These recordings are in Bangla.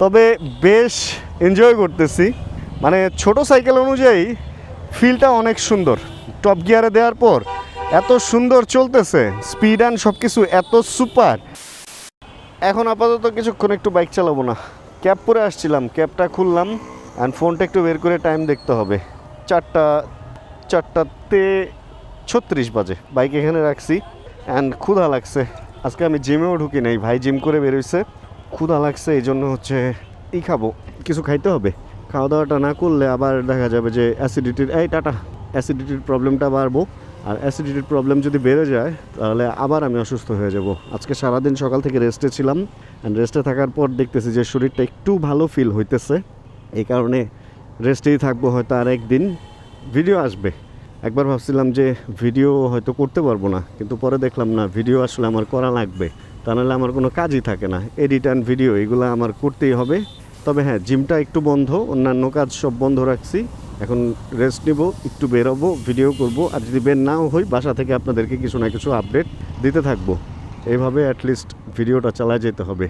তবে বেশ এনজয় করতেছি, মানে ছোট সাইকেল অনুযায়ী ফিলটা অনেক সুন্দর। টপ গিয়ারে দেওয়ার পর এত সুন্দর চলতেছে, স্পিড অ্যান্ড সব কিছু এত সুপার। এখন আপাতত কিছুক্ষণ একটু বাইক চালাবো না, ক্যাব পরে আসছিলাম, ক্যাবটা খুললাম অ্যান্ড ফোনটা একটু বের করে টাইম দেখতে হবে। 4টা 36 বাজে, বাইক এখানে রাখছি অ্যান্ড ক্ষুধা লাগছে। আজকে আমি জিমেও ঢুকি নাই, ভাই জিম করে বেরোইছে, ক্ষুধা লাগছে, এই জন্য হচ্ছে খাবো, কিছু খাইতে হবে। খাওয়া দাওয়াটা না করলে আবার দেখা যাবে যে অ্যাসিডিটির প্রবলেমটা বাড়বো, আর অ্যাসিডিটির প্রবলেম যদি বেড়ে যায় তাহলে আবার আমি অসুস্থ হয়ে যাব। আজকে সারাদিন সকাল থেকে রেস্টে ছিলাম অ্যান্ড রেস্টে থাকার পর দেখতেছি যে শরীরটা একটু ভালো ফিল হইতেছে, এই কারণে রেস্টেই থাকবো। হয়তো আর একদিন ভিডিও আসবে। একবার ভাবছিলাম যে ভিডিও হয়তো করতে পারবো না, কিন্তু পরে দেখলাম না, ভিডিও আসলে আমার করা লাগবে, তা নাহলে আমার কোনো কাজই থাকে না। এডিট অ্যান্ড ভিডিও এগুলো আমার করতেই হবে। তবে হ্যাঁ, জিমটা একটু বন্ধ, অন্যান্য কাজ সব বন্ধ রাখছি। এখন রেস্ট নিব, একটু বেরোবো, ভিডিও করব, আর যদি বের নাও হই বাসা থেকে আপনাদেরকে কিছু না কিছু আপডেট দিতে থাকবো। এইভাবে অ্যাটলিস্ট ভিডিওটা চালা যেতে হবে।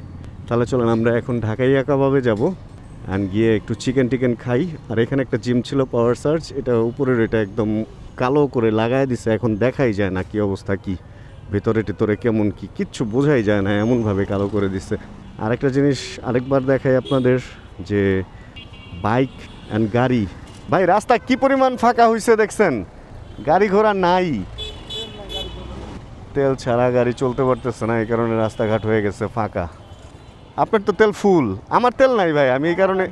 তাহলে চলেন আমরা এখন ঢাকাইয়া কাবাবে যাব অ্যান্ড গিয়ে একটু চিকেন খাই। আর এখানে একটা জিম ছিল পাওয়ার সার্চ, এটা উপরের এটা একদম কালো করে লাগায় দিছে, এখন দেখাই যায় না কি অবস্থা, কি ভেতরে টেতরে কেমন কি কিচ্ছু বোঝাই যায় না, এমনভাবে কালো করে দিছে। আরেকটা জিনিস আরেকবার দেখাই আপনাদের, যে বাইক অ্যান্ড গাড়ি। ভাই রাস্তা কি পরিমাণ ফাঁকা হয়েছে দেখছেন, গাড়ি ঘোড়া নাই, তেল ছাড়া গাড়ি চলতে পারতেছে না, এই কারণে রাস্তাঘাট হয়ে গেছে ফাঁকা। আপনার তো তেল ফুল, আমার তেল নাই ভাই, আমি এই কারণে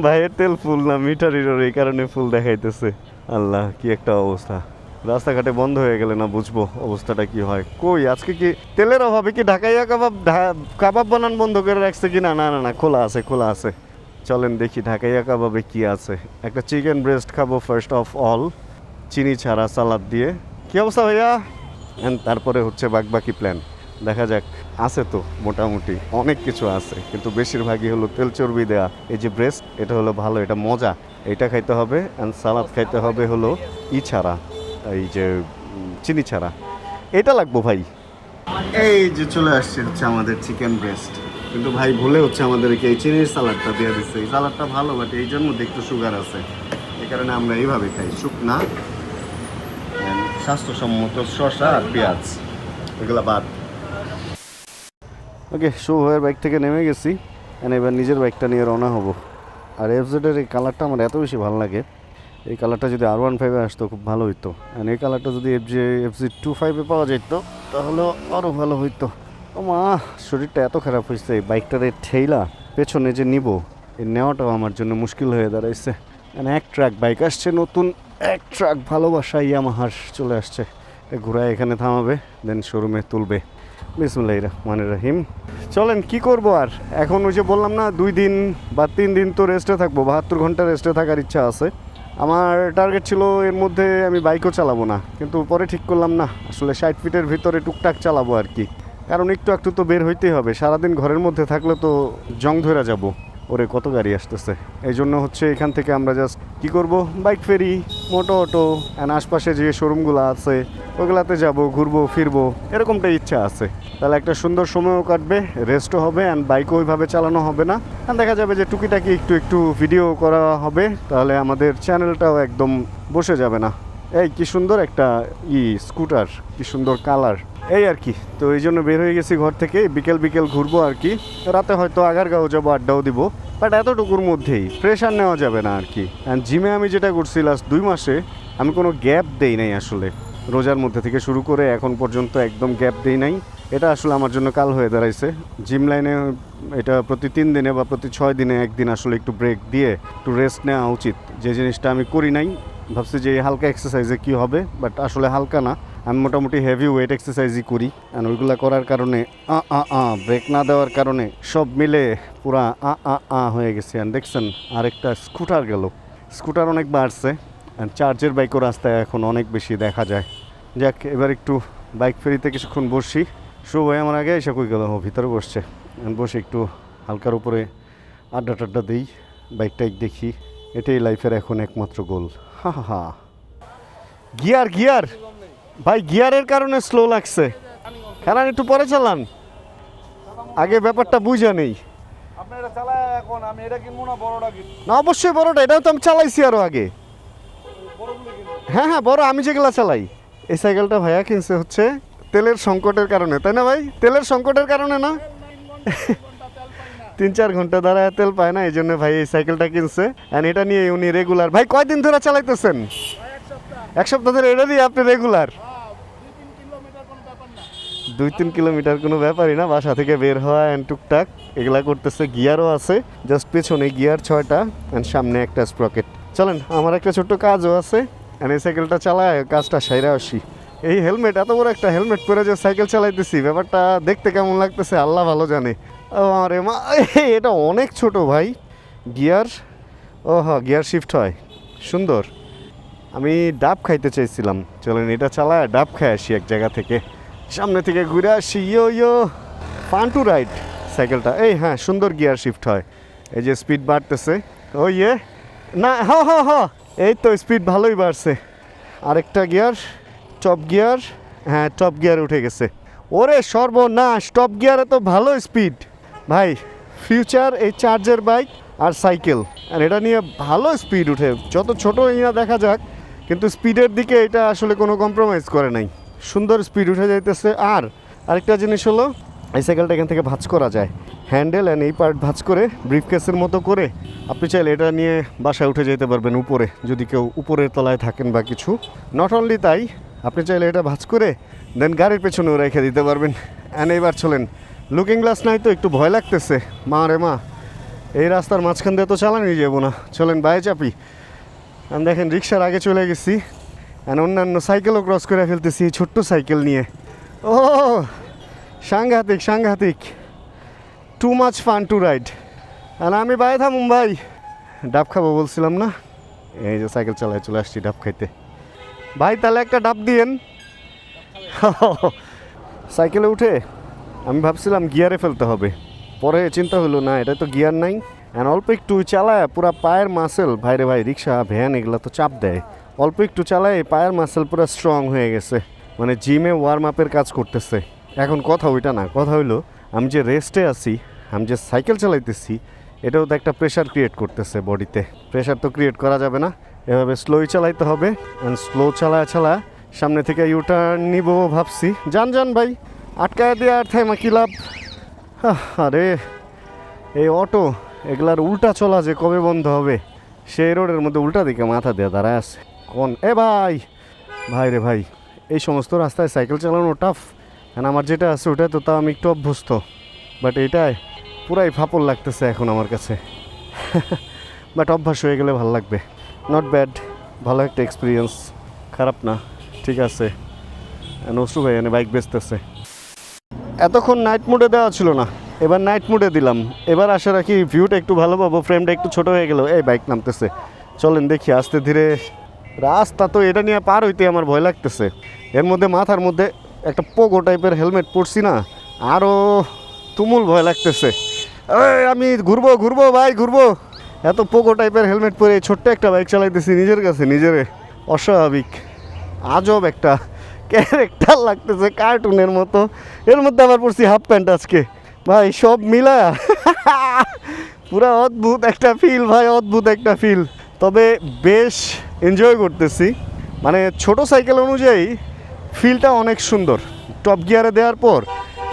ভাইয়ের তেল ফুল না মিটার হিরোর, এই কারণে ফুল দেখাইতেছে। আল্লাহ, কি একটা অবস্থা, রাস্তাঘাটে বন্ধ হয়ে গেলে না বুঝবো অবস্থাটা কি হয়। কই আজকে কি তেলের অভাবে কি ঢাকাইয়া কাবাব বানান বন্ধ করে রাখছে কি না? না না না, খোলা আছে। চলেন দেখি ঢাকাইয়া কাবাবে কি আছে। একটা চিকেন ব্রেস্ট খাবো ফার্স্ট অফ অল, চিনি ছাড়া সালাদ দিয়ে। কি অবস্থা ভাইয়া? তারপরে হচ্ছে বাকি প্ল্যান দেখা যাক। আছে তো মোটামুটি অনেক কিছু আছে, কিন্তু বেশিরভাগই হলো তেল চর্বি দেয়া। এই যে ব্রেস্ট, এটা হলো ভালো, এটা মজা, এটা খাইতে হবে। অ্যান্ড সালাদ খাইতে হবে হলো ছাড়া, এই যে চিনি ছাড়া, এটা লাগবো ভাই। এই যে চলে আসছে হচ্ছে আমাদের চিকেন ব্রেস্ট, কিন্তু ভাই ভুলে হচ্ছে আমাদেরকে এই চিনির সালাদটা দিয়ে দিচ্ছে। এই সালাদটা ভালো, বাট এই জন্য একটু সুগার আছে, এই কারণে আমরা এইভাবে খাই, শুকনা স্বাস্থ্যসম্মত শসা আর পেঁয়াজ, এগুলো বাদ। ওকে, শুভের বাইক থেকে নেমে গেছি, এবার নিজের বাইকটা নিয়ে রওনা হব। আর এফজেডের এই কালারটা আমার এত বেশি ভালো লাগে, এই কালারটা যদি R15-এ আসতো খুব ভালো হইতো, এই কালারটা যদি FZ25-এ পাওয়া যেত তাহলে আরও ভালো হইতো। ও মা, শরীরটা এত খারাপ হয়েছে, এই বাইকটারে ঠেইলা পেছনে যে নিব, এই নেওয়াটাও আমার জন্য মুশকিল হয়ে দাঁড়াইছে। এক ট্রাক বাইক আসছে নতুন, এক ট্রাক ভালোবাসা ইয়ামাহার চলে আসছে, ঘুরায় এখানে থামাবে, দেন শোরুমে তুলবে। বিসমিল্লাহির রহমানির রহিম। চলেন কি করব আর, এখন ওই যে বললাম না 2 দিন বা 3 দিন তো রেস্টে থাকবো, 72 ঘন্টা রেস্টে থাকার ইচ্ছা আছে। আমার টার্গেট ছিল এর মধ্যে আমি বাইকও চালাবো না, কিন্তু পরে ঠিক করলাম না, আসলে 60 ফিটের ভিতরে টুকটাক চালাবো আর কি, কারণ একটু তো বের হইতেই হবে। সারাদিন ঘরের মধ্যে থাকলে তো জং ধরে যাব, ওরে কত গাড়ি আসতেছে। এই জন্য হচ্ছে এখান থেকে আমরা জাস্ট কি করব, bike ferry, moto auto and আশপাশে যে শোরুমগুলো আছে ওগুলাতে যাব, ঘুরবো ফিরবো, এরকমটাই ইচ্ছা আছে। তাহলে একটা সুন্দর সময়ও কাটবে, রেস্টও হবে অ্যান্ড বাইকও ওইভাবে চালানো হবে না, আর দেখা যাবে যে টুকিটাকি একটু ভিডিও করা হবে, তাহলে আমাদের চ্যানেলটাও একদম বসে যাবে না। এই কি সুন্দর একটা স্কুটার, কি সুন্দর কালার, এই আর কি। তো এই জন্য বের হয়ে গেছি ঘর থেকে, বিকেল ঘুরবো আর কি, রাতে হয়তো আগারগাঁও যাবো, আড্ডাও দিব, বাট এতটুকুর মধ্যেই প্রেশার নেওয়া যাবে না আর কি। অ্যান্ড জিমে আমি যেটা করছি লাস্ট 2 মাসে, আমি কোনো গ্যাপ দেই নাই আসলে, রোজার মধ্যে থেকে শুরু করে এখন পর্যন্ত একদম গ্যাপ দেই নাই। এটা আসলে আমার জন্য কাল হয়ে দাঁড়াইছে। জিম লাইনে এটা প্রতি 3 দিনে বা প্রতি 6 দিনে একদিন আসলে একটু ব্রেক দিয়ে একটু রেস্ট নেওয়া উচিত, যে জিনিসটা আমি করি নাই। ভাবছি যে হালকা এক্সারসাইজে কি হবে, বাট আসলে হালকা না, আমি মোটামুটি হেভি ওয়েট এক্সারসাইজই করি। আর ওইগুলো করার কারণে ব্রেক না দেওয়ার কারণে সব মিলে পুরা হয়ে গেছে। আর দেখছেন আরেকটা স্কুটার গেল, স্কুটার অনেক বাড়ছে, চার্জের বাইকও রাস্তায় এখন অনেক বেশি দেখা যায়। যাক, এবার একটু বাইক ফেরিতে কিছুক্ষণ বসি। শুভ ভাই আমার আগে এসে কই গেল, ভিতরে বসছে, বসে একটু হালকার উপরে আড্ডা দিই, বাইক দেখি, এটাই লাইফের এখন একমাত্র গোল। হা গিয়ার ভাই, গিয়ারের কারণে স্লো লাগছে, কারণ একটু পরে চালান। আগে ব্যাপারটা বুঝা নেই। আপনি এটা চালায় এখন আমি এটা কিনবো না বড়টা কিনবো? না অবশ্যই বড়টা, এটাও তো আমি চালাইছি আরও আগে। বড়গুলো কিনবো। হ্যাঁ হ্যাঁ বড়, আমি যেগুলা চালাই। এই সাইকেলটা ভাইয়া কিনছে হচ্ছে তেলের সংকটের কারণে, তাই না ভাই? তেলের সংকটের কারণে না? 3-4 ঘন্টা দাঁড়ায় তেল পায় না, এই জন্য ভাই এই সাইকেলটা কিনছে। অ্যান্ড এটা নিয়ে উনি রেগুলার। ভাই কয়দিন ধরে চালাইতেছেন? এক সপ্তাহ ধরে এটা দিয়ে আপনি রেগুলার? 2-3 কিলোমিটার কোনো ব্যাপারই না, বাসা থেকে বের হওয়া অ্যান্ড টুকটাক এগুলা করতেছে। গিয়ারও আছে, জাস্ট পেছনে গিয়ার 6টা অ্যান্ড সামনে একটা স্প্রকেট। চলেন, আমার একটা ছোট্ট কাজও আছে, অ্যান্ড এই সাইকেলটা চালায় কাজটা সাইরা আসি। এই হেলমেট, এত বড় একটা হেলমেট পরে যে সাইকেল চালাইতেছি, ব্যাপারটা দেখতে কেমন লাগতেছে আল্লাহ ভালো জানে। ও আরে মা, এটা অনেক ছোট ভাই। গিয়ার, ও হ্যাঁ গিয়ার শিফট হয়, সুন্দর। আমি ডাব খাইতে চাইছিলাম, চলেন এটা চালায় ডাব খাই আসি এক জায়গা থেকে, সামনে থেকে ঘুরে আসি। ইয়ো ইয়ো, ফান টু রাইড সাইকেলটা। এই হ্যাঁ, সুন্দর গিয়ার শিফট হয়, এই যে স্পিড বাড়তেছে। ও ইয়ে না, হ হ হ, এই তো স্পিড ভালোই বাড়ছে। আরেকটা গিয়ার, টপ গিয়ার, হ্যাঁ টপ গিয়ার উঠে গেছে। ওরে সর্বনাশ, টপ গিয়ারে তো ভালো স্পিড ভাই। ফিউচার এই চার্জার বাইক আর সাইকেল, আর এটা নিয়ে ভালো স্পিড উঠে, যত ছোট ইয়া দেখা যাক, কিন্তু স্পিডের দিকে এটা আসলে কোনো কম্প্রোমাইজ করে নাই, সুন্দর স্পিড উঠে যাইতেছে। আর আরেকটা জিনিস হলো, এই সাইকেলটা এখান থেকে ভাঁজ করা যায়, হ্যান্ডেল অ্যান্ড এই পার্ট ভাঁজ করে ব্রিফকেসের মতো করে আপনি চাইলে এটা নিয়ে বাসায় উঠে যেতে পারবেন উপরে, যদি কেউ উপরের তলায় থাকেন বা কিছু। নট অনলি তাই, আপনি চাইলে এটা ভাঁজ করে দেন গাড়ির পেছনেও রেখে দিতে পারবেন। অ্যান্ড এইবার চলেন, লুকিং গ্লাস নাই তো একটু ভয় লাগতেছে, মা রে মা, এই রাস্তার মাঝখান দিয়ে তো চালানোই যাবো না। চলেন বাইরে চাপি। আমি দেখেন রিক্সার আগে চলে গেছি, অ্যান্ড অন্যান্য সাইকেলও ক্রস করে ফেলতেছি এই ছোট্ট সাইকেল নিয়ে। ও সাংঘাতিক সাংঘাতিক, too much fun to ride. আর আমি বাইরে থামুম ভাই, ডাব খাবো বলছিলাম না, এই যে সাইকেল চালায় চলে আসছি ডাব খাইতে। ভাই তাহলে একটা ডাব দিয়েন। সাইকেলে উঠে আমি ভাবছিলাম গিয়ারে ফেলতে হবে, পরে চিন্তা হলো না, এটা তো গিয়ার নাই। অ্যান্ড অল্প একটু চালায় পুরা পায়ের মাসেল, ভাইরে ভাই রিক্সা ভ্যান এগুলো তো চাপ দেয়, অল্প একটু চালায় পায়ের মাসেল পুরো স্ট্রং হয়ে গেছে, মানে জিমে ওয়ার্ম আপের কাজ করতেছে। এখন কথা ওইটা না, কথা হইলো আমি যে রেস্টে আছি, আমি যে সাইকেল চালাইতেছি, এটাও তো একটা প্রেশার ক্রিয়েট করতেছে বডিতে। প্রেশার তো ক্রিয়েট করা যাবে না, এভাবে স্লোই চালাইতে হবে। অ্যান্ড স্লো চালা সামনে থেকে ইউটার্ন নিব ভাবছি। যান ভাই, আটকায় দিয়ে আর থাইমা কি লাভ। আরে এই অটো এগুলার উল্টা চলা যে কবে বন্ধ হবে, সেই রোডের মধ্যে উল্টা দিকে মাথা দিয়ে দাঁড়ায় আছে কোন। ভাই রে ভাই, এই সমস্ত রাস্তায় সাইকেল চালানো টাফ। আর আমার যেটা আছে ওটা তো তাও আমি একটু অভ্যস্ত, বাট এটাই পুরাই ফাপড় লাগতেছে এখন আমার কাছে। বাট অভ্যাস হয়ে গেলে ভালো লাগবে। নট ব্যাড, ভালো একটা এক্সপিরিয়েন্স, খারাপ না, ঠিক আছে। নসরু ভাই এনে বাইক বেচতেছে। এতক্ষণ নাইট মোডে দেওয়া ছিল না, এবার নাইট মোডে দিলাম। এবার আশা রাখি ভিউটা একটু ভালো পাবো, ফ্রেমটা একটু ছোট হয়ে গেল। এই বাইক নামতেছে, চলেন দেখি আস্তে ধীরে। রাস্তা তো এটা নিয়ে পার হইতে আমার ভয় লাগতেছে, এর মধ্যে মাথার মধ্যে একটা পোগো টাইপের হেলমেট পরছি না, আরও তুমুল ভয় লাগতেছে। আমি ঘুরবো ভাই ঘুরবো, এত পোগো টাইপের হেলমেট পরে ছোট্ট একটা বাইক চালাইতেছি, নিজের কাছে নিজের অস্বাভাবিক আজব একটা ক্যারেক্টার লাগতেছে, কার্টুনের মতো। এর মধ্যে আবার পড়ছি হাফ প্যান্ট আজকে, ভাই সব মিলা পুরা অদ্ভুত একটা ফিল ভাই, অদ্ভুত একটা ফিল। তবে বেশ এনজয় করতেছি, মানে ছোট সাইকেল অনুযায়ী ফিলটা অনেক সুন্দর। টপ গিয়ারে দেওয়ার পর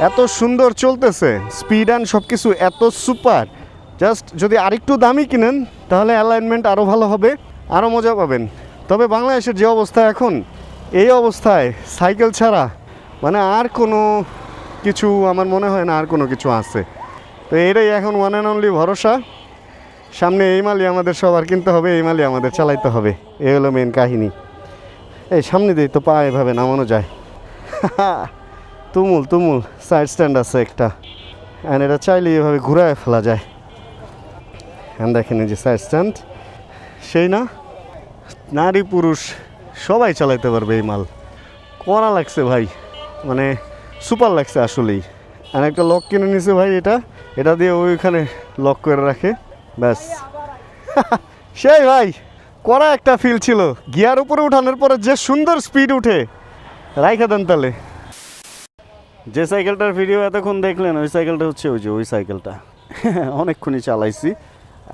এত সুন্দর চলতেছে, স্পিড অ্যান্ড সব কিছু এত সুপার। জাস্ট যদি আরেকটু দামি কিনেন তাহলে অ্যালাইনমেন্ট আরও ভালো হবে, আরও মজা পাবেন। তবে বাংলাদেশের যে অবস্থা এখন, এই অবস্থায় সাইকেল ছাড়া মানে আর কোনো কিছু আমার মনে হয় না আর কোনো কিছু আছে। তো এটাই এখন ওয়ান অ্যান্ড অনলি ভরসা। সামনে এই মালি আমাদের সবার কিনতে হবে, এই মালি আমাদের চালাইতে হবে, এই হলো মেন কাহিনী। এই সামনে দিয়ে তো পা এভাবে নামানো যায়। তুমুল সাইড স্ট্যান্ড আছে একটা, অ্যান্ড এটা চাইলে এভাবে ঘুরায় ফেলা যায়। হ্যাঁ দেখেন এই যে সাইড স্ট্যান্ড, সেই না, নারী পুরুষ সবাই চালাইতে পারবে এই মাল। কড়া লাগছে ভাই, মানে সুপার লাগছে আসলেই। আর একটা লক কিনে নিছে ভাই, এটা দিয়ে ওইখানে লক করে রাখে, ব্যাস। সেই ভাই কড়া একটা ফিল ছিল, গিয়ার উপরে উঠানোর পরে যে সুন্দর স্পিড উঠে, রাইখা দেন তাহলে। যে সাইকেলটার ভিডিও এতক্ষণ দেখলেন ওই সাইকেলটা হচ্ছে ওই সাইকেলটা অনেকক্ষণই চালাইছি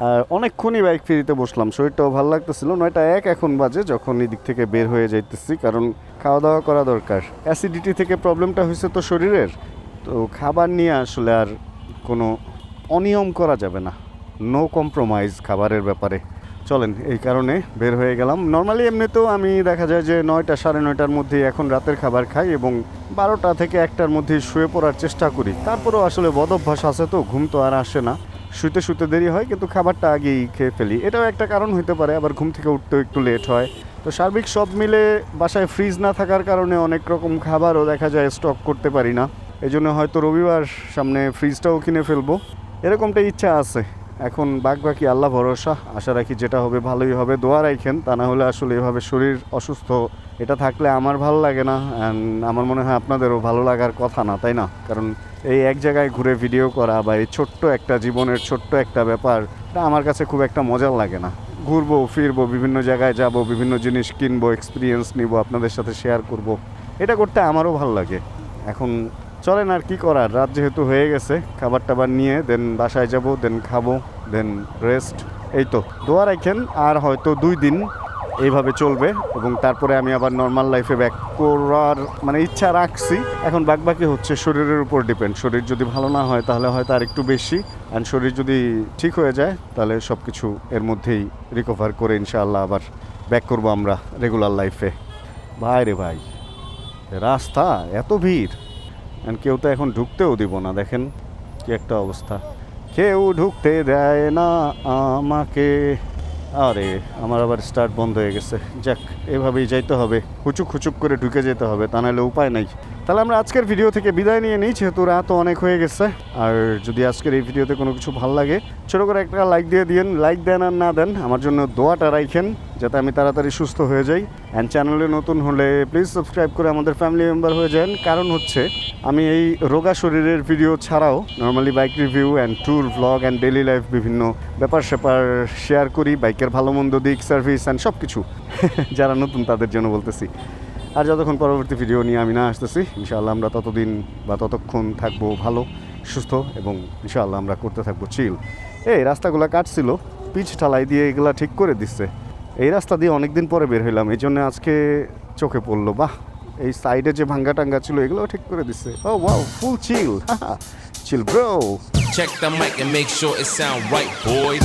আর অনেকক্ষণই বাইক ফেরিতে বসলাম, শরীরটাও ভালো লাগতেছিল। 9:01 এখন বাজে যখন এই দিক থেকে বের হয়ে যাইতেছি, কারণ খাওয়া দাওয়া করা দরকার। অ্যাসিডিটি থেকে প্রবলেমটা হয়েছে তো শরীরের, তো খাবার নিয়ে আসলে আর কোনো অনিয়ম করা যাবে না, নো কম্প্রোমাইজ খাবারের ব্যাপারে। চলেন এই কারণে বের হয়ে গেলাম। নর্মালি এমনিতেও আমি দেখা যায় যে 9টা 9:30টার মধ্যে এখন রাতের খাবার খাই এবং 12টা থেকে 1টার মধ্যে শুয়ে পড়ার চেষ্টা করি। তারপরেও আসলে বদ অভ্যাস আছে, তো ঘুম তো আর আসে না, শুতে শুতে দেরি হয়, কিন্তু খাবারটা আগেই খেয়ে ফেলি। এটাও একটা কারণ হতে পারে, আবার ঘুম থেকে উঠতেও একটু লেট হয়। তো সার্বিক সব মিলে বাসায় ফ্রিজ না থাকার কারণে অনেক রকম খাবারও দেখা যায় স্টক করতে পারি না। এই জন্য হয়তো রবিবার সামনে ফ্রিজটাও কিনে ফেলবো, এরকমটা ইচ্ছা আছে। এখন বাকি আল্লাহ ভরসা, আশা রাখি যেটা হবে ভালোই হবে, দোয়া রাখেন। তা না হলে আসলে এভাবে শরীর অসুস্থ এটা থাকলে আমার ভালো লাগে না, অ্যান্ড আমার মনে হয় আপনাদেরও ভালো লাগার কথা না, তাই না? কারণ এই এক জায়গায় ঘুরে ভিডিও করা বা এই ছোট্ট একটা জীবনের ছোট্ট একটা ব্যাপার, এটা আমার কাছে খুব একটা মজার লাগে না। ঘুরবো ফিরবো, বিভিন্ন জায়গায় যাব, বিভিন্ন জিনিস কিনবো, এক্সপিরিয়েন্স নিব, আপনাদের সাথে শেয়ার করব, এটা করতে আমারও ভালো লাগে। এখন চলেন আর কি করার, রাত যেহেতু হয়ে গেছে, খাবার টাবার নিয়ে দেন বাসায় যাব, দেন খাবো, দেন রেস্ট। এই তো দোয়া রাখেন, আর হয়তো 2 দিন এইভাবে চলবে এবং তারপরে আমি আবার নর্মাল লাইফে ব্যাক করার মানে ইচ্ছা রাখছি। এখন বাকি হচ্ছে শরীরের উপর ডিপেন্ড। শরীর যদি ভালো না হয় তাহলে হয়তো আর একটু বেশি, অ্যান্ড শরীর যদি ঠিক হয়ে যায় তাহলে সব কিছু এর মধ্যেই রিকভার করে ইনশাআল্লাহ আবার ব্যাক করবো আমরা রেগুলার লাইফে। ভাই রে ভাই, রাস্তা এত ভিড়, অ্যান্ড কেউ তো এখন ঢুকতেও দিব না, দেখেন কি একটা অবস্থা, কেউ ঢুকতে দেয় না আমাকে। আরে আমার আবার স্টার্ট বন্ধ হয়ে গেছে। যাক, এভাবেই যাইতে হবে, হুচুক করে ঢুকে যেতে হবে, তা নাহলে উপায় নাই। তাহলে আমরা আজকের ভিডিও থেকে বিদায় নিয়ে নিই, যেহেতু রাত অনেক হয়ে গেছে। আর যদি আজকের এই ভিডিওতে কোনো কিছু ভালো লাগে, ছোটো করে একটা লাইক দিয়ে দিন। লাইক দেন আর না দেন, আমার জন্য দোয়াটা রাখেন যাতে আমি তাড়াতাড়ি সুস্থ হয়ে যাই। অ্যান্ড চ্যানেলে নতুন হলে প্লিজ সাবস্ক্রাইব করে আমাদের ফ্যামিলি মেম্বার হয়ে যান। কারণ হচ্ছে আমি এই রোগা শরীরের ভিডিও ছাড়াও normally bike review and tour vlog and daily life বিভিন্ন ব্যাপার স্যাপার শেয়ার করি, বাইকের ভালো মন্দ দিক, সার্ভিস অ্যান্ড সব কিছু যারা নতুন তাদের জন্য বলতেছি। আর যতক্ষণ পরবর্তী ভিডিও নিয়ে আমি না আসতেছি, ইনশাআল্লাহ আমরা ততদিন বা ততক্ষণ থাকবো ভালো সুস্থ এবং ইনশাআল্লাহ আমরা করতে থাকবো চিল। এই রাস্তাগুলো কাটছিল, পিচ ঢালাই দিয়ে এগুলা ঠিক করে দিচ্ছে। এই রাস্তা দিয়ে অনেকদিন পরে বের হইলাম, এই জন্য আজকে চোখে পড়লো, বাহ এই সাইডে যে ভাঙ্গা টাঙ্গা ছিল এগুলোও ঠিক করে দিচ্ছে। ও wow, full chill, chill bro. Check the mic and make sure it sound right, boys.